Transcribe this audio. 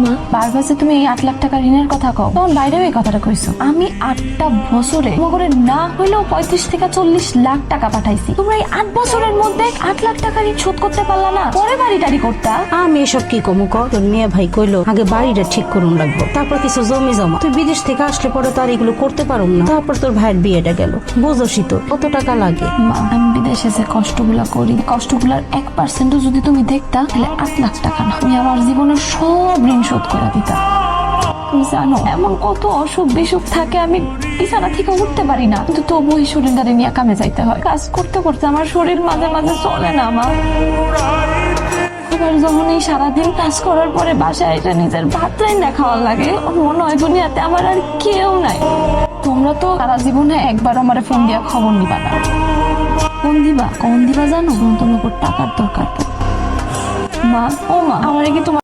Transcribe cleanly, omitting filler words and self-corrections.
মা, বারবার যে তুমি এই 8 লাখ টাকা ঋণের কথা কও, তখন বাইরেও এই কথাটা কইছো। আমি 8টা বছরে তোমাকে না হইলেও 35 থেকে 40 লাখ টাকা পাঠাইছি। তোমরা এই 8 বছরের মধ্যে 8 লাখ টাকা ঋণ শোধ করতে পারলা না, পরে বাড়ি টাড়ি করতা। আমি এসব কি কমু ক? তোর মেয়ে ভাই কইলো আগে বাড়িটা ঠিক করুন লাগবো, তারপর কিছু জমি জমা। তুই বিদেশ থেকে আসলে পরে তো আর এগুলো করতে পারুম না। তারপর তোর ভাইয়ের বিয়েটা গেল, বুঝোসই তো কত টাকা লাগে। মা, আমি বিদেশে যে কষ্টগুলা করি, কষ্টগুলার 1% যদি তুমি দেখতা, তাহলে 8 লাখ টাকা না, আমি আমার জীবনের সব ঋণ শোধ করে দিতাম। তুমি জানো এমন কত অসুখ বিসুখ থাকে, আমি বিছানা থেকে উঠতে পারি না, কিন্তু তবু এই শরীরটারে নিয়ে কামে যাইতে হয়। কাজ করতে করতে আমার শরীর মাঝে মাঝে চলে না। আমার এবার যখন এই সারাদিন কাজ করার পরে বাসায় এটা নিজের ভাত রান্না খাওয়ার লাগে, মনে হয় দুনিয়াতে আমার আর কেউ নাই। তোমরা তো সারা জীবনে একবার আমার ফোন দিয়া খবর নিবা না। কোন দিবা জানো? তোমার টাকার দরকার। মা, ও মা, আমার কি তোমার